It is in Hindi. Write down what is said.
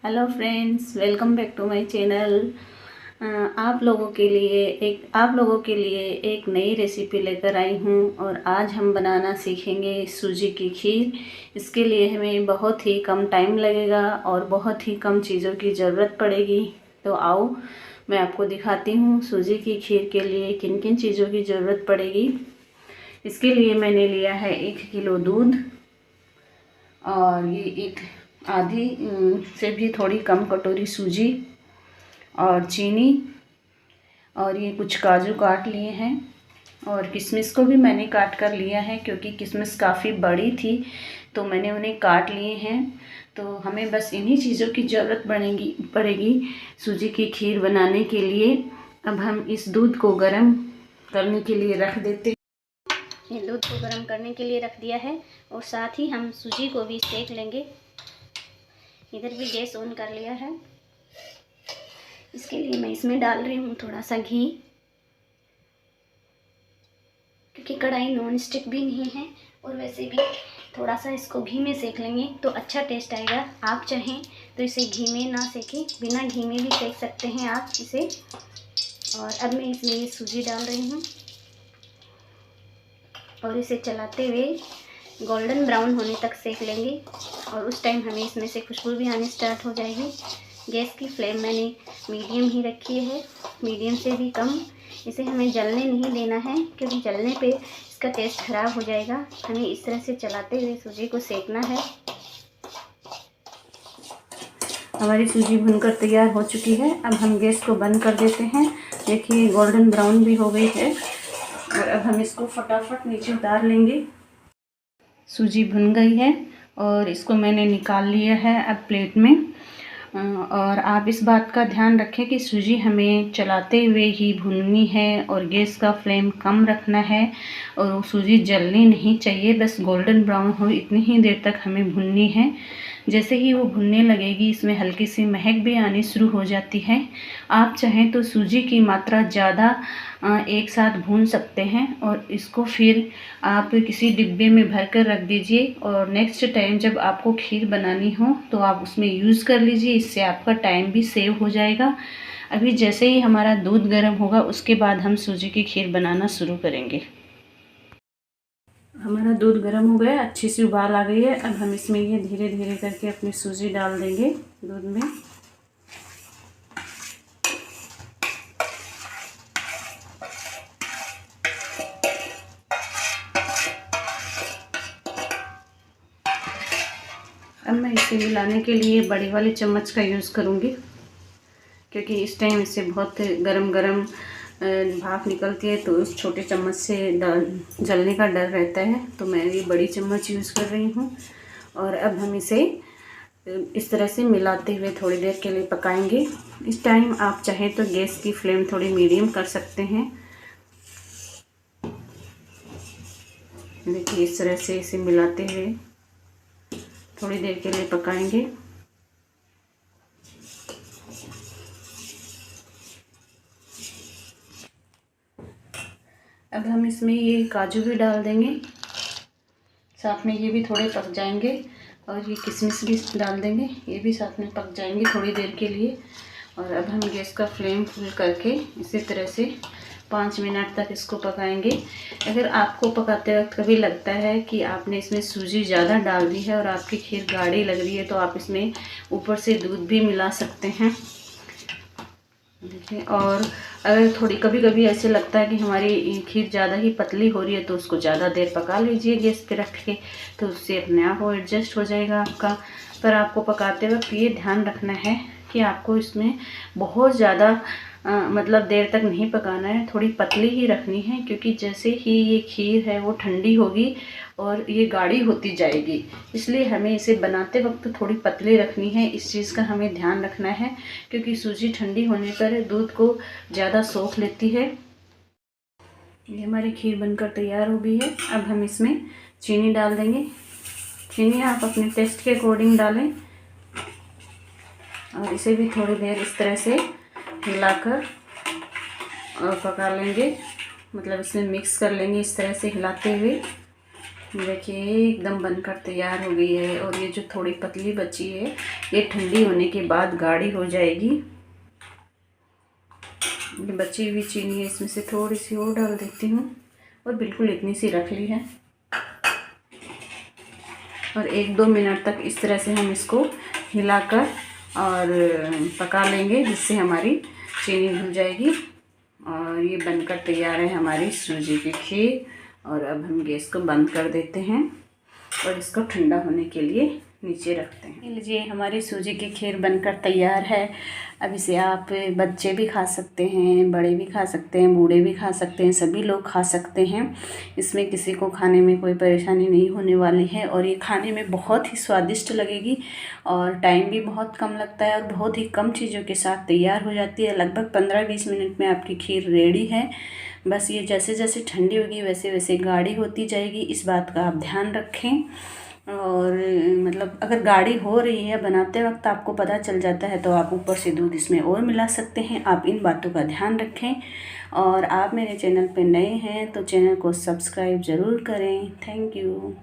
Hello friends, welcome back to my channel. आप लोगों के लिए एक नई रेसिपी लेकर आई हूँ और आज हम बनाना सीखेंगे सूजी की खीर। इसके लिए हमें बहुत ही कम टाइम लगेगा और बहुत ही कम चीज़ों की ज़रूरत पड़ेगी। तो आओ मैं आपको दिखाती हूँ सूजी की खीर के लिए किन किन चीज़ों की ज़रूरत पड़ेगी। इसके लिए मैंने लिया है 1 किलो दूध और ये एक आधी से भी थोड़ी कम कटोरी सूजी और चीनी और ये कुछ काजू काट लिए हैं और किशमिश को भी मैंने काट कर लिया है क्योंकि किशमिश काफ़ी बड़ी थी तो मैंने उन्हें काट लिए हैं। तो हमें बस इन्हीं चीज़ों की ज़रूरत पड़ेगी सूजी की खीर बनाने के लिए। अब हम इस दूध को गर्म करने के लिए रख देते हैं। ये दूध को गर्म करने के लिए रख दिया है और साथ ही हम सूजी को भी सेक लेंगे। इधर भी गैस ऑन कर लिया है। इसके लिए मैं इसमें डाल रही हूँ थोड़ा सा घी, क्योंकि कढ़ाई नॉन स्टिक भी नहीं है और वैसे भी थोड़ा सा इसको घी में सेक लेंगे तो अच्छा टेस्ट आएगा। आप चाहें तो इसे घी में ना सेकें, बिना घी में भी सेक सकते हैं आप इसे। और अब मैं इसमें ये सूजी डाल रही हूँ और इसे चलाते हुए गोल्डन ब्राउन होने तक सेक लेंगे और उस टाइम हमें इसमें से खुशबू भी आनी स्टार्ट हो जाएगी। गैस की फ्लेम मैंने मीडियम ही रखी है, मीडियम से भी कम। इसे हमें जलने नहीं देना है क्योंकि जलने पे इसका टेस्ट ख़राब हो जाएगा। हमें इस तरह से चलाते हुए सूजी को सेकना है। हमारी सूजी भुनकर तैयार हो चुकी है। अब हम गैस को बंद कर देते हैं। देखिए गोल्डन ब्राउन भी हो गई है और अब हम इसको फटाफट नीचे उतार लेंगे। सूजी भुन गई है और इसको मैंने निकाल लिया है अब प्लेट में। और आप इस बात का ध्यान रखें कि सूजी हमें चलाते हुए ही भुननी है और गैस का फ्लेम कम रखना है और वो सूजी जलनी नहीं चाहिए, बस गोल्डन ब्राउन हो इतनी ही देर तक हमें भुननी है। जैसे ही वो भुनने लगेगी इसमें हल्की सी महक भी आनी शुरू हो जाती है। आप चाहें तो सूजी की मात्रा ज़्यादा एक साथ भून सकते हैं और इसको फिर आप किसी डिब्बे में भर कर रख दीजिए और नेक्स्ट टाइम जब आपको खीर बनानी हो तो आप उसमें यूज़ कर लीजिए। इससे आपका टाइम भी सेव हो जाएगा। अभी जैसे ही हमारा दूध गर्म होगा उसके बाद हम सूजी की खीर बनाना शुरू करेंगे। हमारा दूध गर्म हो गया, अच्छी सी उबाल आ गई है। अब हम इसमें ये धीरे धीरे करके अपनी सूजी डाल देंगे दूध में। अब मैं इसे मिलाने के लिए बड़ी वाली चम्मच का यूज़ करूँगी क्योंकि इस टाइम इससे बहुत गरम गरम भाप निकलती है तो उस छोटे चम्मच से जलने का डर रहता है। तो मैं ये बड़ी चम्मच यूज़ कर रही हूँ और अब हम इसे इस तरह से मिलाते हुए थोड़ी देर के लिए पकाएंगे। इस टाइम आप चाहें तो गैस की फ्लेम थोड़ी मीडियम कर सकते हैं। देखिए इस तरह से इसे मिलाते हुए थोड़ी देर के लिए पकाएंगे। अब हम इसमें ये काजू भी डाल देंगे, साथ में ये भी थोड़े पक जाएंगे और ये किशमिश भी डाल देंगे, ये भी साथ में पक जाएंगे थोड़ी देर के लिए। और अब हम गैस का फ्लेम फुल करके इसी तरह से 5 मिनट तक इसको पकाएंगे। अगर आपको पकाते वक्त कभी लगता है कि आपने इसमें सूजी ज़्यादा डाल दी है और आपकी खीर गाढ़ी लग रही है तो आप इसमें ऊपर से दूध भी मिला सकते हैं। देखिए, और अगर थोड़ी कभी कभी ऐसे लगता है कि हमारी खीर ज़्यादा ही पतली हो रही है तो उसको ज़्यादा देर पका लीजिए गैस पे रख के, तो उससे अपने आप वो एडजस्ट हो जाएगा आपका। पर आपको पकाते वक्त ये ध्यान रखना है कि आपको इसमें बहुत ज़्यादा मतलब देर तक नहीं पकाना है, थोड़ी पतली ही रखनी है क्योंकि जैसे ही ये खीर है वो ठंडी होगी और ये गाढ़ी होती जाएगी। इसलिए हमें इसे बनाते वक्त थोड़ी पतली रखनी है। इस चीज़ का हमें ध्यान रखना है क्योंकि सूजी ठंडी होने पर दूध को ज़्यादा सोख लेती है। ये हमारी खीर बनकर तैयार हो गई है। अब हम इसमें चीनी डाल देंगे। चीनी आप अपने टेस्ट के अकॉर्डिंग डालें और इसे भी थोड़ी देर इस तरह से हिलाकर और पका लेंगे, मतलब इसमें मिक्स कर लेंगे इस तरह से हिलाते हुए। देखिए एकदम बनकर तैयार हो गई है। और ये जो थोड़ी पतली बची है ये ठंडी होने के बाद गाढ़ी हो जाएगी। ये बची हुई चीनी है, इसमें से थोड़ी सी और डाल देती हूँ और बिल्कुल इतनी सी रख ली है। और 1-2 मिनट तक इस तरह से हम इसको हिलाकर और पका लेंगे, जिससे हमारी चीनी घुल जाएगी। और ये बनकर तैयार है हमारी सूजी की खीर। और अब हम गैस को बंद कर देते हैं और इसको ठंडा होने के लिए नीचे रखते हैं। लीजिए हमारी सूजी की खीर बनकर तैयार है। अब इसे आप बच्चे भी खा सकते हैं, बड़े भी खा सकते हैं, बूढ़े भी खा सकते हैं, सभी लोग खा सकते हैं। इसमें किसी को खाने में कोई परेशानी नहीं होने वाली है। और ये खाने में बहुत ही स्वादिष्ट लगेगी और टाइम भी बहुत कम लगता है और बहुत ही कम चीज़ों के साथ तैयार हो जाती है। लगभग 15-20 मिनट में आपकी खीर रेडी है। बस ये जैसे जैसे ठंडी होगी वैसे वैसे गाढ़ी होती जाएगी, इस बात का आप ध्यान रखें। और मतलब अगर गाढ़ी हो रही है बनाते वक्त आपको पता चल जाता है तो आप ऊपर से दूध इसमें और मिला सकते हैं। आप इन बातों का ध्यान रखें। और आप मेरे चैनल पे नए हैं तो चैनल को सब्सक्राइब ज़रूर करें। Thank you.